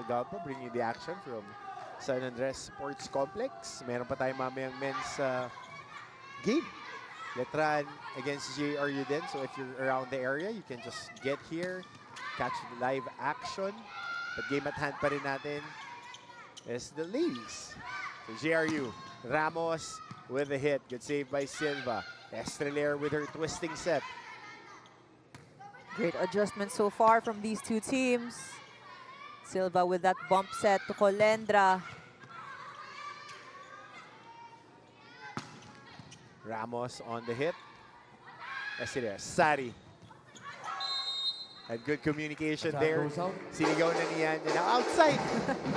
Tegucigalpa, bringing the action from San Andres Sports Complex. Meron pa tayo mamayang men's game. Letran against JRU din. So if you're around the area, you can just get here, catch the live action. But game at hand pa rin natin is the ladies. So JRU, Ramos with a hit. Good save by Silva. Estrelaire with her twisting set. Great adjustment so far from these two teams. Silva with that bump set to Colendra. Ramos on the hit. Estrelaire, Sari. Had good communication there. Sinigaw na niyan. Outside!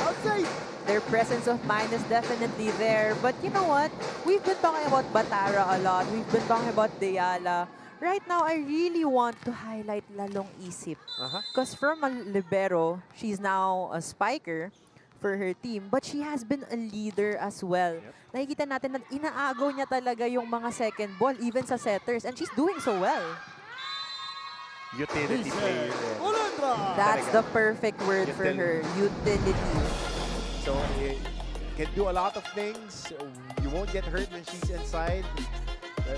Outside! Their presence of mind is definitely there. But you know what? We've been talking about Batara a lot. We've been talking about Deyala. Right now, I really want to highlight Lalong Isip. Because from a libero, she's now a spiker for her team. But she has been a leader as well. Nakikita natin na inaagaw niya talaga yung mga second ball, even sa setters. And she's doing so well. Utility player. That's the perfect word for her. Utility. So, you can do a lot of things. You won't get hurt when she's inside.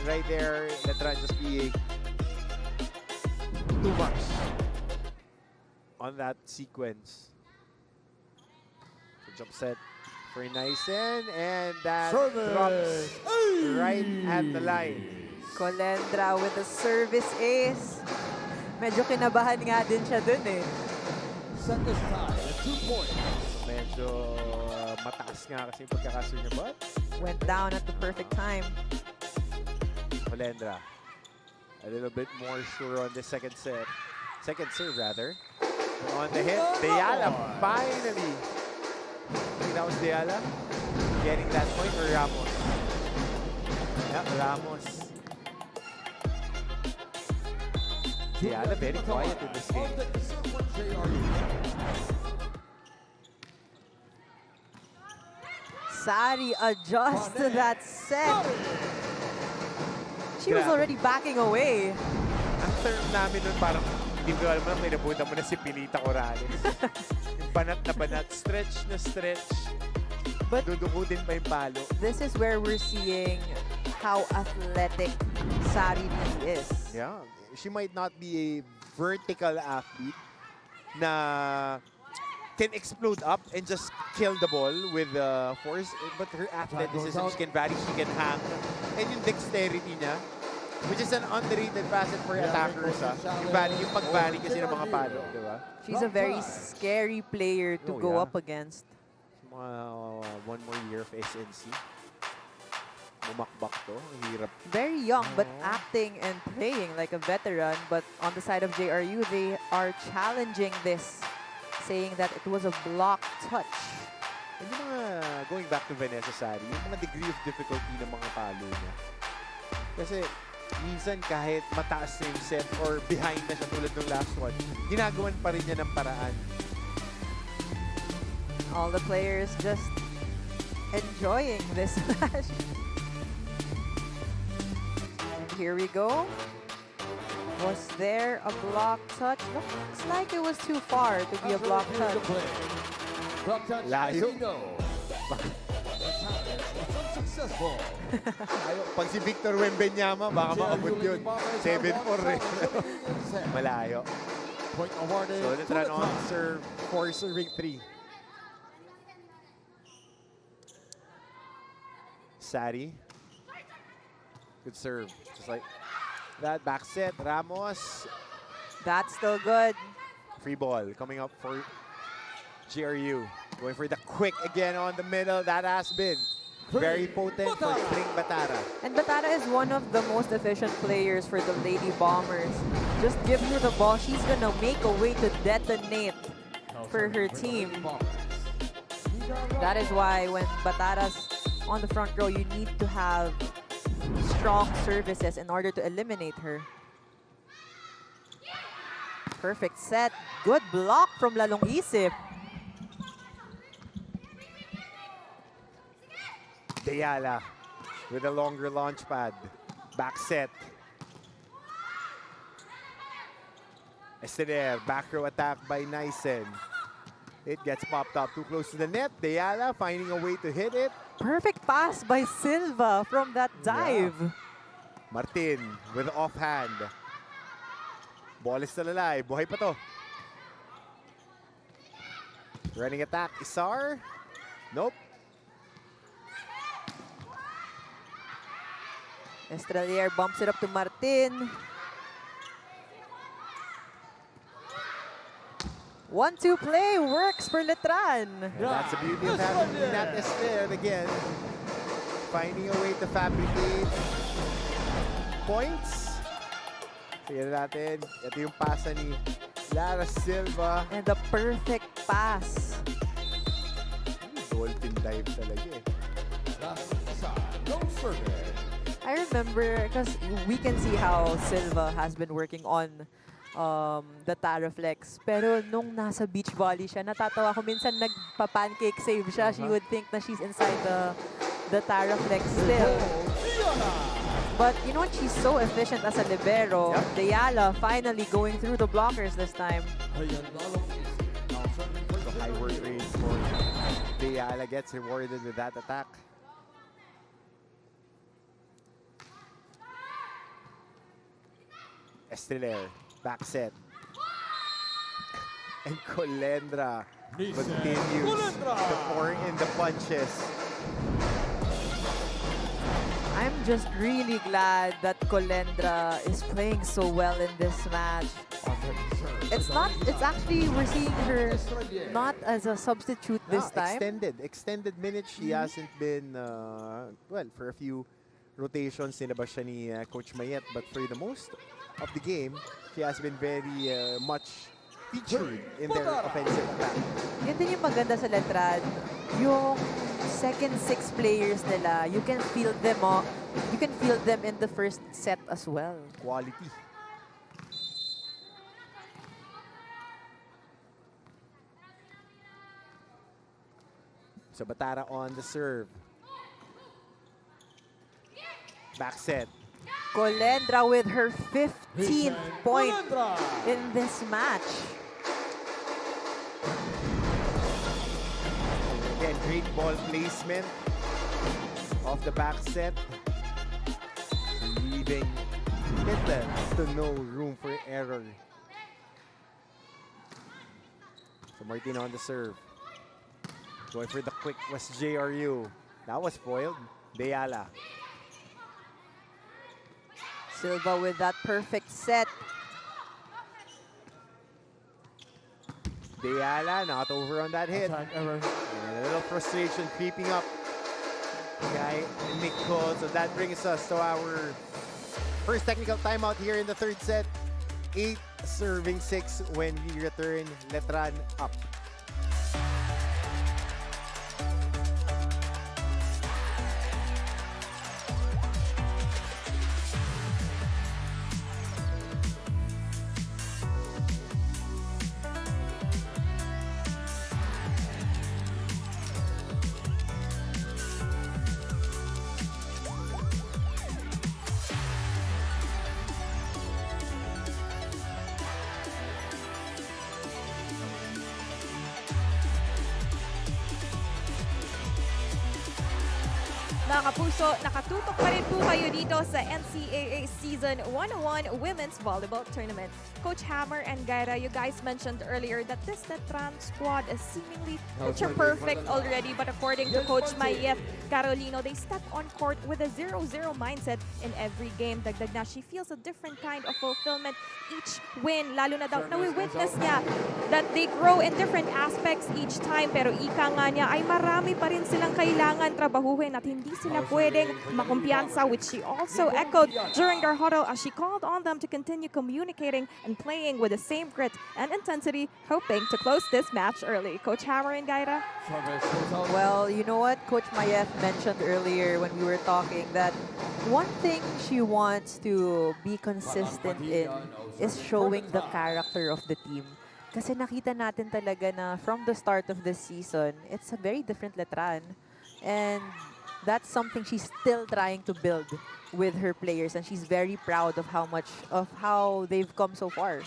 Right there, Letran just being too much on that sequence. So jump set for Nysen, and that drops right at the line. Colendra with the service ace. Medyo kinabahan nga din siya dun eh. Set this tie at 2 points. Medyo mataas nga kasi yung pagkakasur niya, but went down at the perfect time. Colendra, a little bit more sure on the second serve rather. And on the hit, Deyala finally. I think that was Deyala getting that point, or Ramos? Yeah, Ramos. Deyala very quiet in this game. Sari adjusts to that set. She was already backing away. Ang term namin nun parang, hindi ko alam na may nabutan mo na si Pilita Corrales. Yung banat na banat, stretch na stretch. But dudukutin pa yung palo. This is where we're seeing how athletic Sari really is. Yeah, she might not be a vertical athlete na can explode up and just kill the ball with force, but her athleticism, she can vary, she can hang. And yung dexterity niya, which is an underrated facet for attackers. Yung pag-vary kasi ng mga palo, di ba? She's a very scary player to go up against. One more year of SNC. Bumakbak to, hirap. Very young, but acting and playing like a veteran. But on the side of JRU, they are challenging this, saying that it was a block touch. And yung mga, going back to Vanessa Sari, yung mga degree of difficulty ng mga palo niya. Kasi, minsan kahit mataas na yung set or behind na siya tulad ng last one, ginagawan pa rin niya ng paraan. All the players just enjoying this match. Here we go. Was there a block touch? Looks like it was too far to be a block touch. Layo. Unsuccessful. Pag si Victor Wembenyama, baka maabot yun. 7-4 eh. Malayo. Point awarded. So Letran on serve, 4 serving 3. Sari. Good serve. Just like that. Back set. Ramos. That's still good. Free ball coming up for JRU. Going for the quick again on the middle. That has been very potent for Spring Batara. And Batara is one of the most efficient players for the Lady Bombers. Just give her the ball. She's going to make a way to detonate for her team. That is why when Batara's on the front row, you need to have strong services in order to eliminate her. Perfect set. Good block from Lalong Isip. Deyala with a longer launch pad. Back set. Estrelaire, back row attack by Nysen. It gets popped up too close to the net. Deyala finding a way to hit it. Perfect pass by Silva from that dive. Martin with offhand. Ball is still alive. Buhay pa to. Running attack. Isar. Nope. Estrelier bumps it up to Martin. 1-2 play works for Letran. And that's the beauty of having Nat Esther again. Finding a way to fabricate points. Tignan natin. Ito yung pasa ni Lara Silva. And the perfect pass. Dolphin dive talaga eh. No service. I remember because we can see how Silva has been working on the Taraflex. Pero nung nasa beach volley siya, natatawa ko minsan nagpa-pancake save siya. She would think na she's inside the Taraflex still. But you know what? She's so efficient as a libero. Yep. Deyala finally going through the blockers this time. The high work rate for Deyala gets rewarded with that attack. Estrelier, back set. And Colendra continues to pour in the punches. I'm just really glad that Colendra is playing so well in this match. It's actually, we're seeing her not as a substitute this time. Extended minutes. She hasn't been, well, for a few rotations, nilabas siya ni Coach Mayet. But for the most of the game, she has been very much featured in their offensive attack. Yun din yung maganda sa Letran. Yung second six players nila, you can feel them in the first set as well. Quality. So Batara on the serve. Back set. Colendra with her 15th point in this match. Again, great ball placement off the back set. Leaving little to no room for error. So Martin on the serve. Going for the quick was JRU. That was foiled. Deyala. Silva with that perfect set. Deyala not over on that hit. And a little frustration creeping up. Guy Nicole. So that brings us to our first technical timeout here in the third set. 8 serving 6 when we return. Letran up. Mga kapuso, nakatutok pa rin po kayo dito sa NCAA Season 101 Women's Volleyball Tournament. Coach Hammer and Gaira, you guys mentioned earlier that this Letran squad is seemingly picture perfect already, but according to Coach Mayet Carolino, they step on court with a 0-0 mindset in every game. Dagdag na, she feels a different kind of fulfillment each win, lalo na daw nawi-witness niya that they grow in different aspects each time, pero ika nga niya ay marami pa rin silang kailangan trabahuhin at hindi sila pwedeng makumpiyansa, which she also echoed during their huddle as she called on them to continue communicating and playing with the same grit and intensity, hoping to close this match early. Coach Hammer and Gaira? Well, you know what? Coach Mayet mentioned earlier when we were talking that one thing she wants to be consistent in is showing the character of the team. Kasi nakita natin talaga na from the start of the season, it's a very different Letran. And that's something she's still trying to build with her players, and she's very proud of how they've come so far.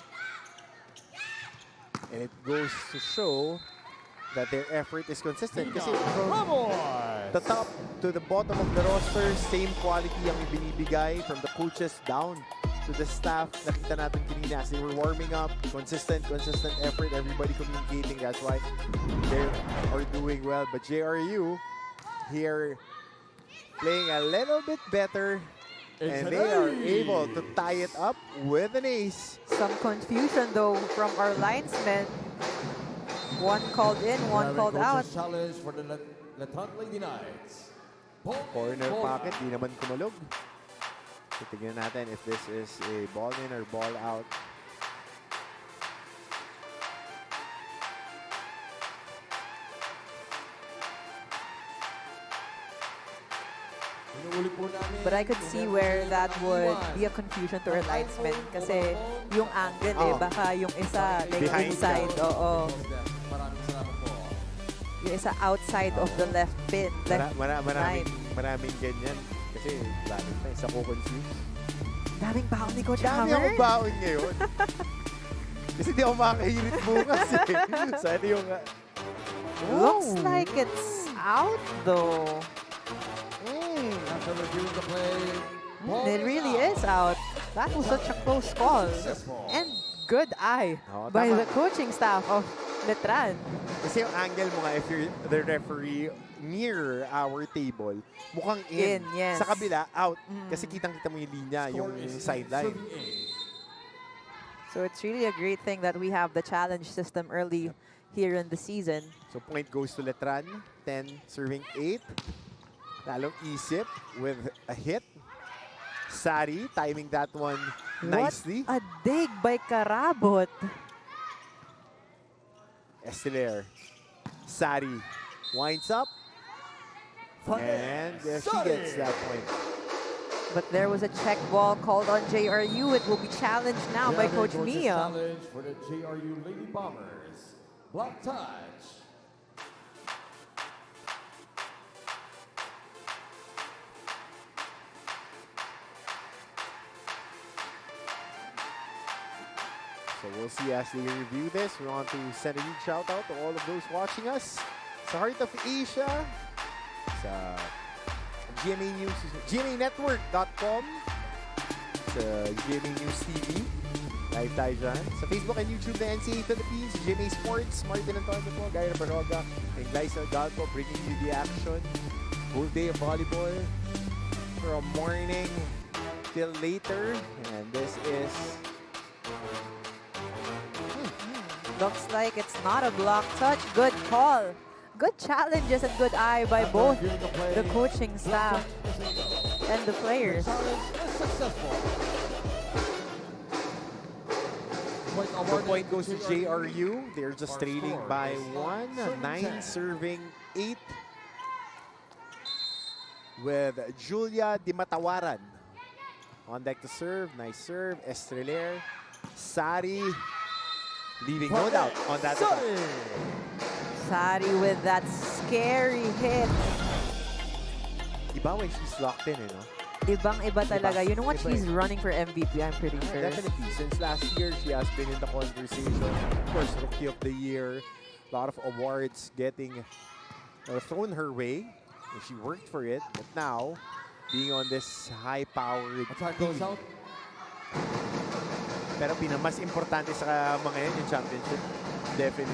And it goes to show that their effort is consistent. Kasi Ramos. the top to the bottom of the roster, same quality ang ibinibigay from the coaches down to the staff. Nakita natin kanina as they were warming up, consistent effort, everybody communicating. That's why they are doing well. But JRU here playing a little bit better, and they are able to tie it up with an ace. Some confusion though from our linesmen. One called in, one called out. Challenge for the Letran Lady Knights. Corner pocket, di naman kumalog. So tignan natin if this is a ball in or ball out. But I could see where that would be a confusion to our linesmen kasi yung angle baka yung isa like Behind inside, oo. Yung isa outside of the left pin, left line. Maraming ganyan. Kasi bakit na isa ko confused. Daming baon ni Coach Dami Hammer. akong baon ngayon. Kasi di ako makahirit bukas eh. Sana yung... Looks like it's out though. After reviewing the play, It really is out. That was such a close call. And good eye by the coaching staff of Letran. Kasi yung angle mo nga, if you're the referee near our table, mukhang in. Yes. Sa kabila, out. Kasi kitang-kita mo yung linya, yung sideline. So it's really a great thing that we have the challenge system early here in the season. So point goes to Letran, 10 serving 8. Lalong isip with a hit. Sari timing that one nicely. What a dig by Karabot. Estiler. Sari winds up. And she gets that point. But there was a check ball called on JRU. It will be challenged now by Coach Mia. Challenge for the JRU Lady Bombers. Block touch. So we'll see as they review this. We want to send a huge shout out to all of those watching us sa Heart of Asia, sa GMA News, GMAnetwork.com, sa GMA News TV, live tayo dyan. Sa Facebook and YouTube na NCAA Philippines, GMA Sports, Martin Antonio po, Gaia Baroga, and Glyza Galpo bringing you the action. Whole day of volleyball from morning till later. And this is... Looks like it's not a block touch. Good call. Good challenges and good eye by both the coaching staff and the players. The point goes to JRU. They're just trailing by 1. 9 serving 8 with Julia Di Matawaran on deck to serve. Nice serve. Estreler. Sari leaving no doubt on that attack. Sari with that scary hit. Iba when she's locked in, you know? Ibang-iba talaga. You know what? She's running for MVP, I'm pretty sure. Definitely. Since last year, she has been in the conversation. Of course, Rookie of the Year. A lot of awards getting thrown her way. And she worked for it. But now, being on this high-powered team. Pero mas importante sa mga yan, yung championship. Definitely.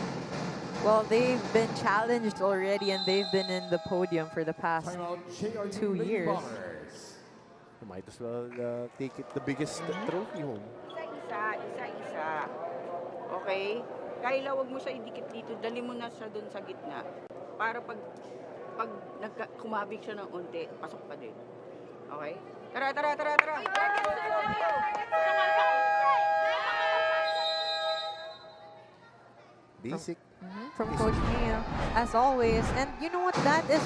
Well, they've been challenged already and they've been in the podium for the past 2 years. You might as well take it the biggest trophy home. Isa-isa. Okay? Kayla, wag mo siya idikit dito. Dali mo na siya doon sa gitna. Para pag kumabig siya ng unti, pasok pa din. Okay? Tara! Basic. From Coach Mia, as always. And you know what? That is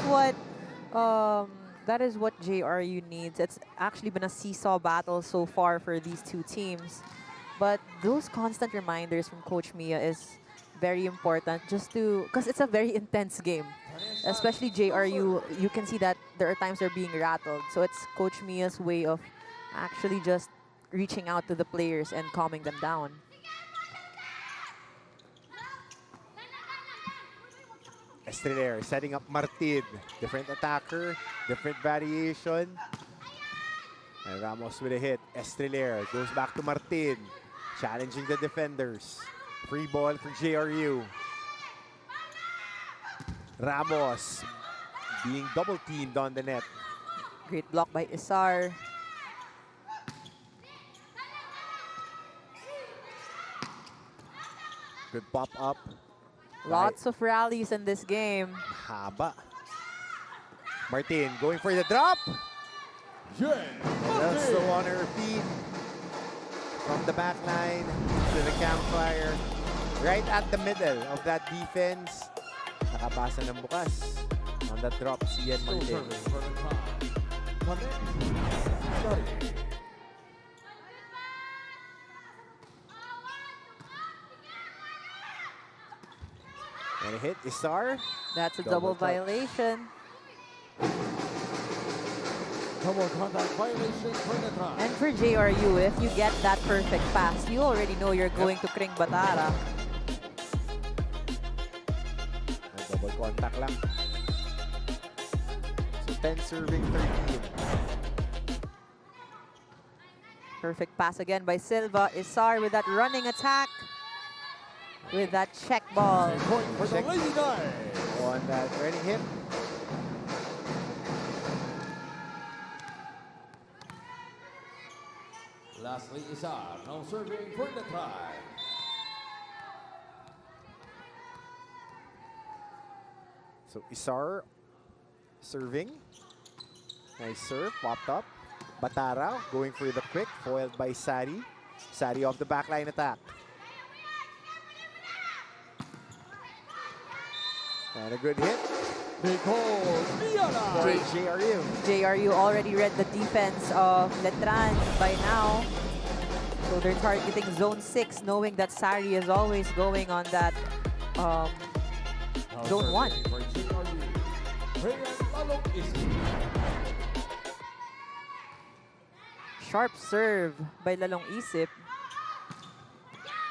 what JRU needs. It's actually been a seesaw battle so far for these two teams. But those constant reminders from Coach Mia is very important because it's a very intense game. Especially JRU, you can see that there are times they're being rattled. So it's Coach Mia's way of actually just reaching out to the players and calming them down. Estrella setting up Martin. Different attacker, different variation. And Ramos with a hit. Estrella goes back to Martin. Challenging the defenders. Free ball for JRU. Ramos being double teamed on the net. Great block by Isar. Good pop up. Lots of rallies in this game. Haba. Martin going for the drop. That's the on her feet. From the back line to the campfire. Right at the middle of that defense. Nakabasa ng bukas. On that drop, si Ian Martin. And a hit, Isar. That's a Double double touch. violation. Double contact violation for Letran. And for JRU, if you get that perfect pass, you already know you're going to Kring Batara. Double contact lang. So 10 serving 13. Perfect pass again by Silva. Isar with that running attack. With that check ball. Point for the Check. Lady Knight. On that running hit. Lastly, Isar now serving for Letran. So Isar serving. Nice serve, popped up. Batara going for the quick, foiled by Sari. Sari off the backline attack. And a good hit Because for JRU. JRU already read the defense of Letran by now. So they're targeting zone 6, knowing that Sari is always going on that zone 1. Sharp serve by Lalong Isip.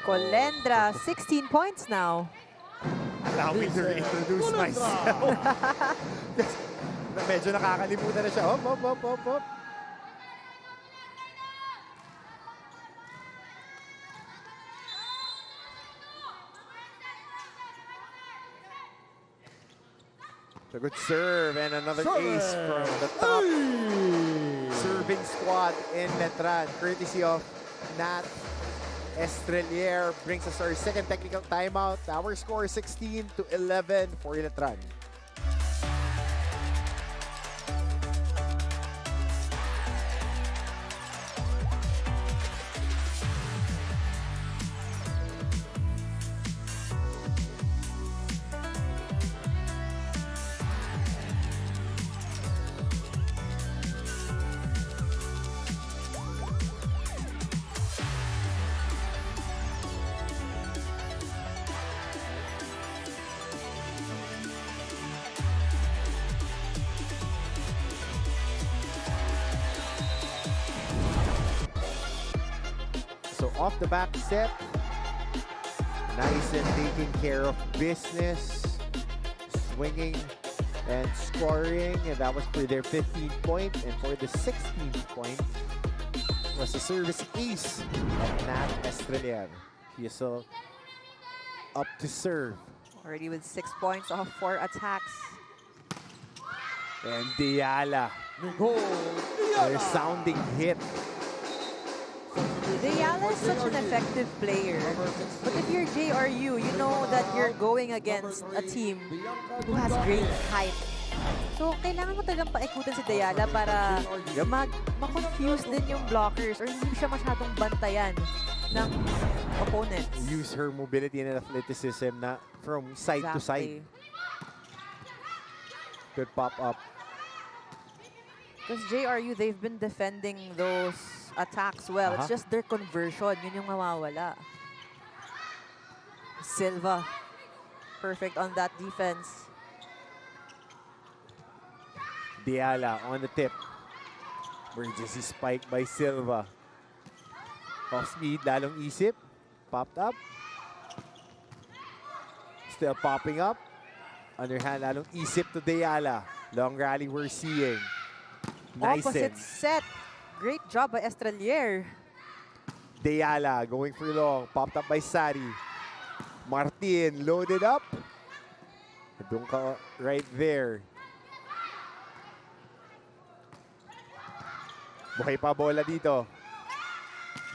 Colendra, 16 points now. Allow me to reintroduce myself. Medyo nakakalimutan na siya. Hop, hop, hop, hop, hop. A good serve and another ace from the top serving squad in Letran, courtesy of Nat Estrelier. Brings us our second technical timeout. Our score 16-11 for Letran. So off the back set, nice and taking care of business, swinging and scoring, and that was for their 15th point, and for the 16th point was the service ace of Nat Estrelier. He is still up to serve. Already with 6 points off 4 attacks. And Diala, a resounding hit. Diala is such an effective player. But if you're JRU, you know that you're going against a team who has great height. So, kailangan mo talagang paikutin si Diala para ma-confuse din yung blockers or hindi siya masyadong bantayan ng opponents. Use her mobility and athleticism na from side to side. Good pop-up. Because JRU, they've been defending those attacks well. It's just their conversion. Yun yung mawawala. Silva. Perfect on that defense. Diala on the tip. Emergency spike by Silva. Off speed, Lalong Isip. Popped up. Still popping up. Underhand, lalong isip to Deyala. Long rally we're seeing. Nice. Opposite set. Great job by Estrelier. Deyala going for long. Popped up by Sari. Martin loaded up. Doon ka right there. Buhay pa bola dito.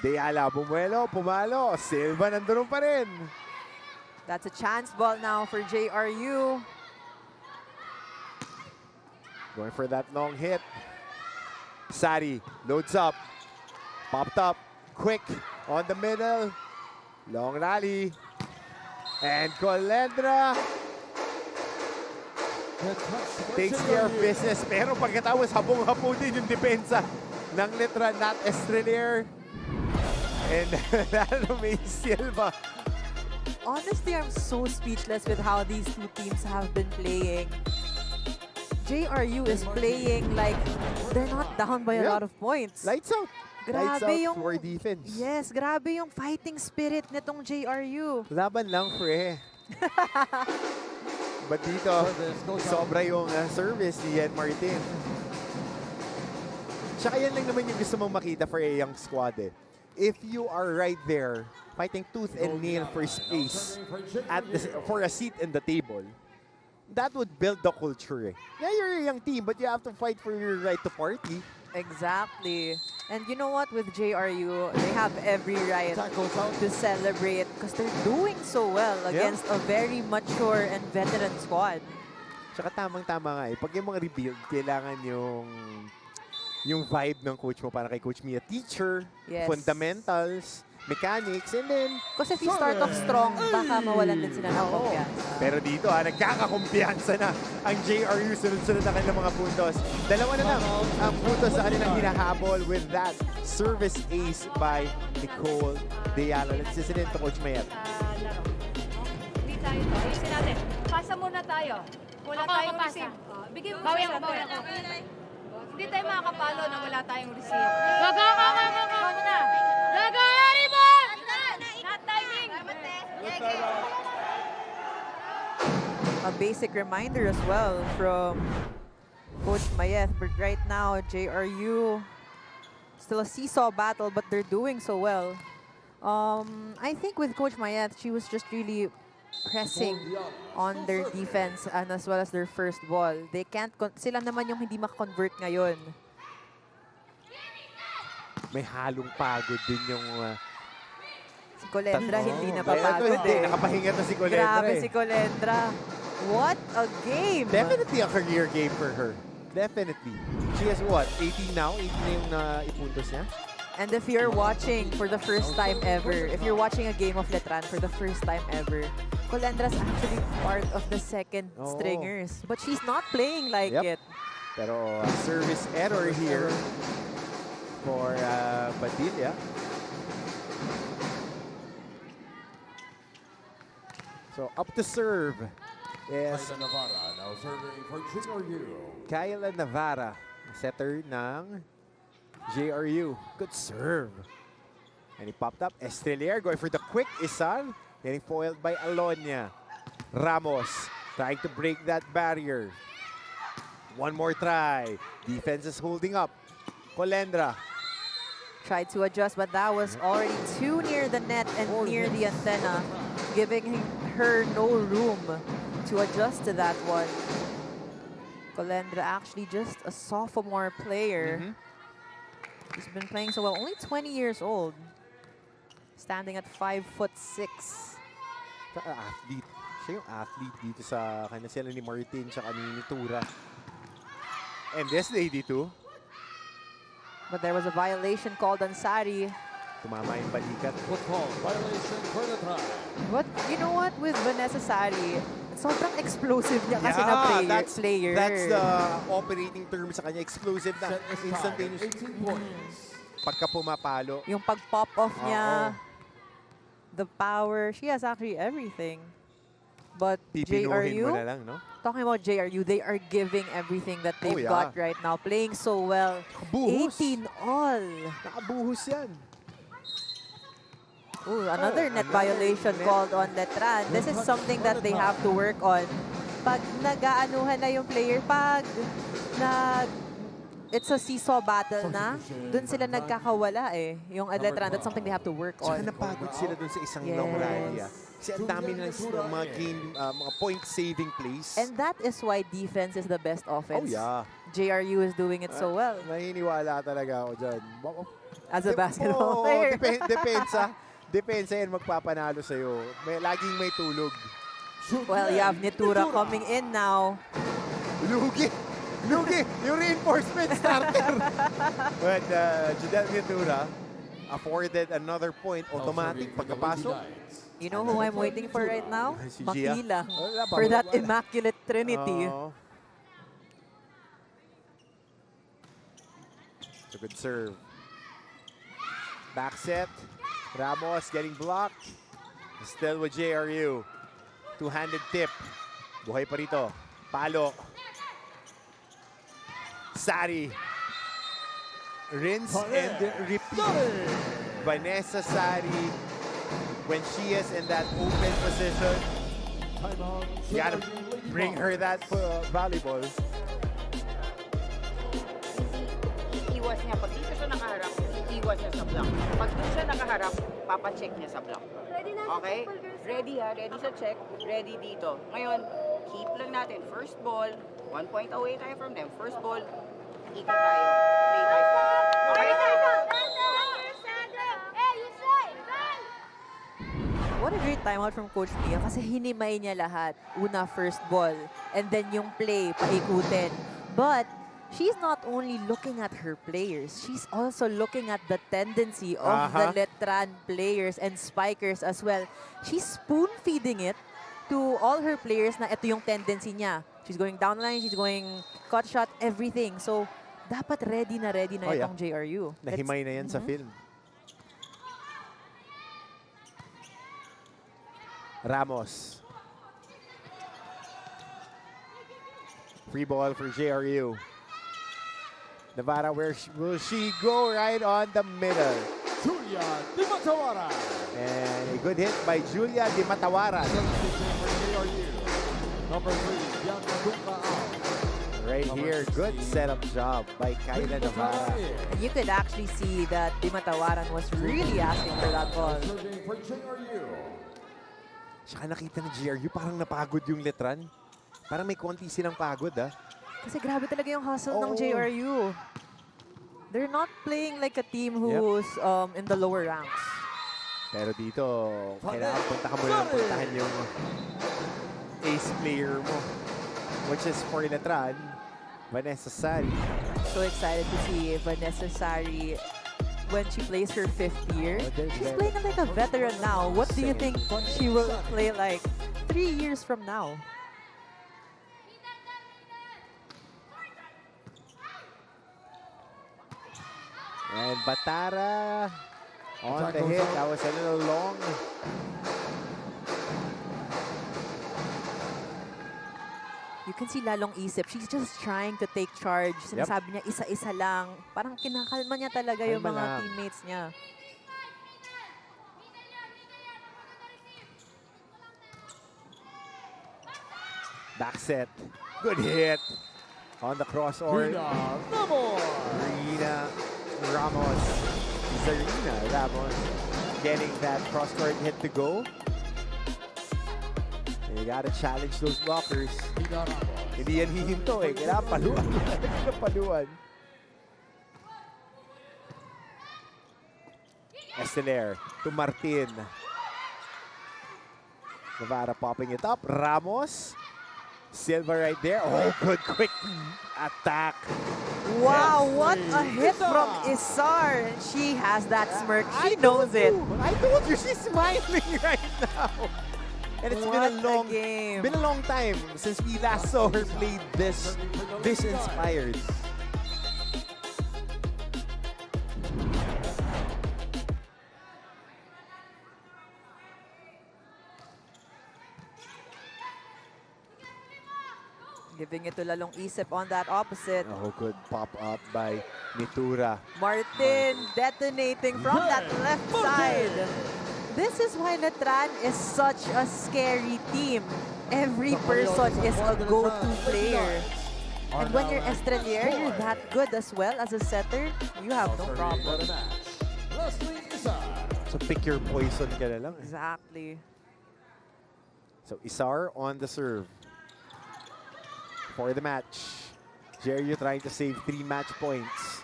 Deyala bumuelo, pumalo. Silva nandun pa rin. That's a chance ball now for JRU. Going for that long hit. Sari loads up. Popped up. Quick on the middle. Long rally. And Colendra takes care of business. Pero pagkatapos habong-hapo din yung depensa ng Letran, not Estrelier. And lalo may Silva. Honestly, I'm so speechless with how these two teams have been playing. JRU is playing like they're not down by a lot of points. Lights out. Lights out Grabe yung for defense. Yes, grabe yung fighting spirit nitong JRU. Laban lang, pre. But dito, sobra yung service ni Ian Martin. Tsaka yan lang naman yung gusto mong makita for a young squad eh. If you are right there, fighting tooth and nail for space for a seat in the table, that would build the culture eh. Yeah, you're a young team, but you have to fight for your right to party. Exactly. And you know what? With JRU, they have every right to celebrate because they're doing so well against a very mature and veteran squad. Tsaka tamang-tama nga eh. Pag yung mga rebuild, kailangan yung vibe ng coach mo para kay Coach Mia. Teacher, fundamentals, mechanics, and then... Kasi if you start off strong, baka mawalan din sila ng kumpiyansa. Pero dito, nagkakakumpiyansa na ang JRU. Sunod-sunod na kanilang mga puntos. Dalawa na lang ang puntos sa kanilang hinahabol with that service ace by Nicole Deyala. Let's listen in to Coach Mayet. Hindi tayo to. Ayusin natin. Pasa muna tayo. Wala tayong receive. Bigyan mo siya. Hindi tayo makakapalo na wala tayong receive. Go na. Not timing. A basic reminder as well from Coach Mayet. But right now, JRU, still a seesaw battle, but they're doing so well. I think with Coach Mayet, she was just really pressing on their defense and as well as their first ball. They can't, sila naman yung hindi makakonvert ngayon. May halong pagod din yung... Si Colendra hindi napapagod eh. Nakapahinga na si Colendra. Grabe si Colendra. What a game! Definitely a career game for her. Definitely. She has what? 18 now? 18 na yung ipuntos niya? And if you're watching for the first time ever, if you're watching a game of Letran for the first time ever, Colendra's actually part of the second stringers. But she's not playing like it. Pero service error here for Padilla. So up to serve is Navarra now serving for JRU. Kyla Navarra, setter ng JRU. Good serve. And he popped up. Estrelier going for the quick Isan. Getting foiled by Alonia. Ramos trying to break that barrier. One more try. Defense is holding up. Colendra. Tried to adjust, but that was already too near the net and near the antenna, giving her no room to adjust to that one. Colendra actually just a sophomore player. He's been playing so well. Only 20 years old. Standing at 5'6". Athlete. Siya yung athlete dito sa kanya sila ni Martin tsaka ni Tura. And this lady too. But there was a violation called on Sari. Tumama yung balikat. Football violation for the try. But you know what? With Vanessa Sari, sobrang explosive niya kasi na player. That's the operating term sa kanya. Explosive na. Instantaneous. 18 points. Pagka pumapalo. Yung pag-pop off niya, the power, she has actually everything. But Pipinuhin JRU, mo na lang, no? talking about JRU, they are giving everything that they've got right now. Playing so well. Nakabuhos. 18 all. Nakabuhos yan. Ooh, another net violation called on Letran. This is something that they have to work on pag nag-aanuhan na yung player, pag it's a seesaw battle na, dun sila nagkakawala eh. Yung Letran, that's something they have to work Tsaka on. napagod sila dun sa isang Yes. long rally. Kasi ang dami ng mga game, mga point-saving plays. And that is why defense is the best offense. Oh, yeah. JRU is doing it so well Naniniwala talaga ako dyan. as a basketball Oo, player. Depensa yan magpapanalo sa'yo. Laging may tulog. Well, you have Nitura coming in now. Lugi! Yung reinforcement starter! But Judel Nitura afforded another point automatic pagkapasok. You know who I'm waiting for right now? Si Gia. Makila. Wala pa, For that wala. immaculate trinity. Oo. It's a good serve. Back set. Ramos getting blocked. Still with JRU. Two-handed tip. Buhay pa rito. Palo. Sari. Rinse and repeat. Vanessa Sari, when she is in that open position, you gotta bring her that volleyball. Iwas niya. Pag dito siya nakaharap, iwas niya sa block. Pag doon siya nakaharap, papacheck niya sa block. Okay? Ready ha? Ready sa check. Ready dito. Ngayon, keep lang natin. First ball, 1 point away tayo from them. First ball, ikot tayo. Play tayo. Okay? What a great timeout from Coach Mia kasi hinimay niya lahat. Una, first ball. And then yung play, paikutin. But she's not only looking at her players, she's also looking at the tendency of the Letran players and spikers as well. She's spoon-feeding it to all her players na ito yung tendency niya. She's going down line, she's going cut shot, everything. So, dapat ready na itong JRU. Nahimay na yan sa film. Ramos. Free ball for JRU. Navarra, will she go right on the middle? Julia Di Matawara. And a good hit by Julia Di Matawara. Number 3, Bianca Dunca out. Right here, good setup job by Kyla Navarra. And you could actually see that Di Matawaran was really asking for that ball. Serving for JRU. Saka nakita ng JRU, parang napagod yung Letran. Parang may konti silang pagod, ah. Kasi grabe talaga yung hustle ng Oo. JRU. They're not playing like a team who's in the lower ranks. Pero dito, kailangan puntahan yung ace player mo. Which is for Letran, Vanessa Sari. So excited to see Vanessa Sari when she plays her 5th year. She's playing like a veteran now. What do you think she will play like 3 years from now? And Batara on the hit. That was a little long. You can see lalong isip. She's just trying to take charge. Sinasabi niya, isa-isa lang. Parang kinakalma niya talaga yung Kalma mga lang. teammates niya. Back set. Good hit. On the crossover. Rina Ramos. Zarina Ramos getting that cross-court hit to go. And you gotta challenge those blockers. Hindi yan hihinto eh. Kailangan paluan. Kailangan paluan. Esteler to Martin. Navarra popping it up. Ramos. Silva right there. Oh, good quick attack. Wow, what a hit from Isar. She has that smirk. She knows it. I told you, she's smiling right now. And it's What a game. been a long time since we last saw her play this inspired. Giving it to Lalong Isip on that opposite. Oh, good pop up by Nitura. Martin detonating from that left side. This is why Letran is such a scary team. Every person is a go-to player. And when you're Estrelier, you're that good as well as a setter, you have no problem. So pick your poison ka na lang. Exactly. So Isar on the serve for the match. JRU trying to save 3 match points.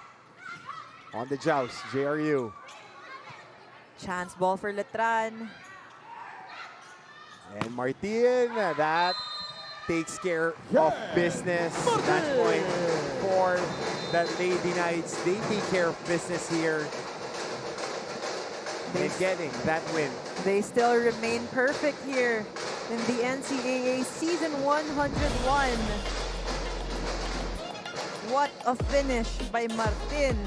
On the joust, JRU. Chance ball for Letran. And Martin, that takes care of business. Match point for the Lady Knights. They take care of business here. And getting that win. They still remain perfect here in the NCAA Season 101. What a finish by Martin.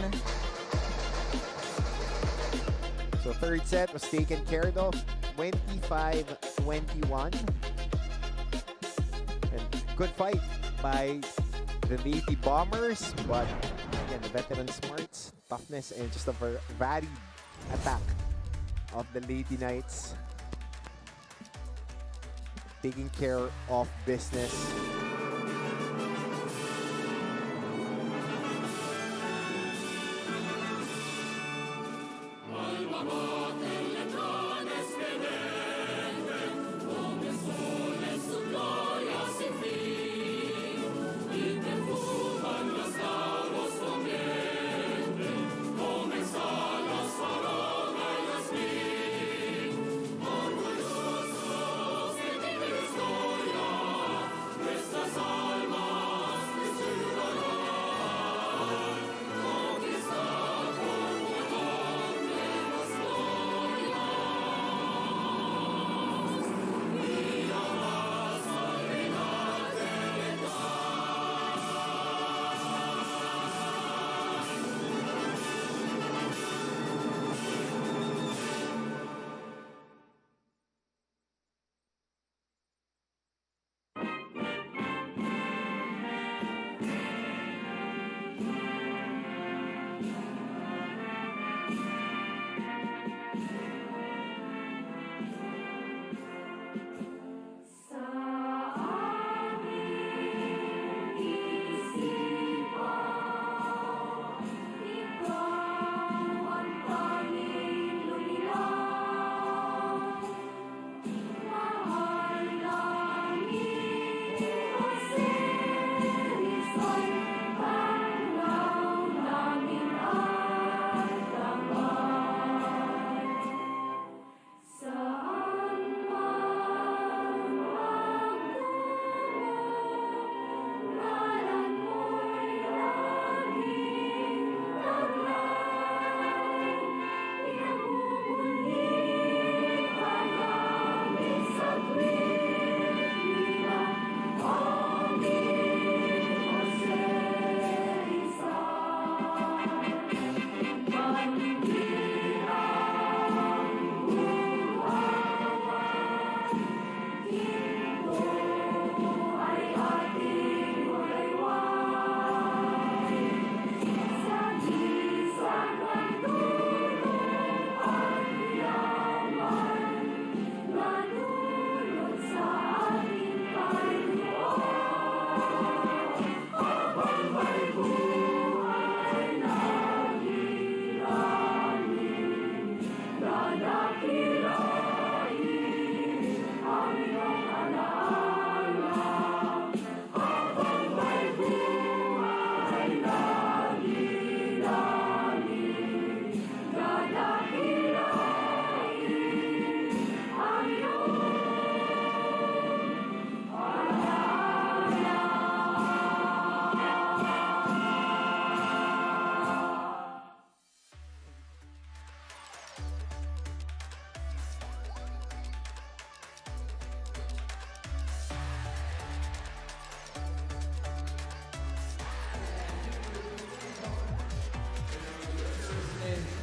So third set was taken care of, 25-21. And good fight by the Lady Bombers, but again, the veteran smarts, toughness, and just a varied attack of the Lady Knights. Taking care of business.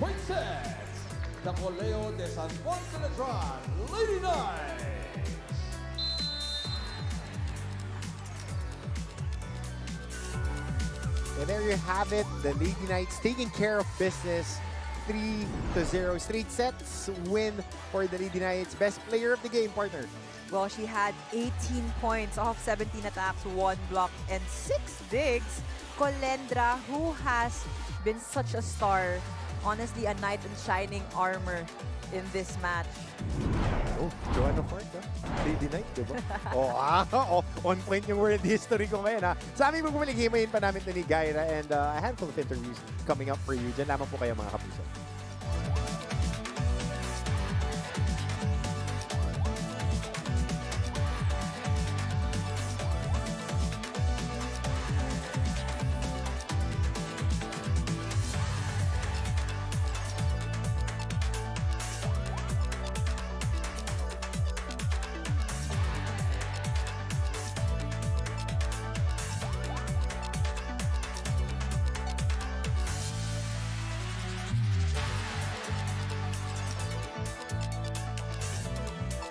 Princess, the Coleo de San Juan de Letran, Lady Knights. And there you have it, the Lady Knights taking care of business. 3-0 straight sets win for the Lady Knights. Best player of the game, partner. Well, she had 18 points off 17 attacks, 1 block, and 6 digs. Colendra, who has been such a star, honestly, a knight in shining armor in this match. Oh, Joanna Ford, Lady Knight, diba? On point yung world history ko ngayon, ha? Sa aming magpumaligay, pa namin ito ni Gaira and a handful of interviews coming up for you. Diyan lamang po kayo, mga kapuso.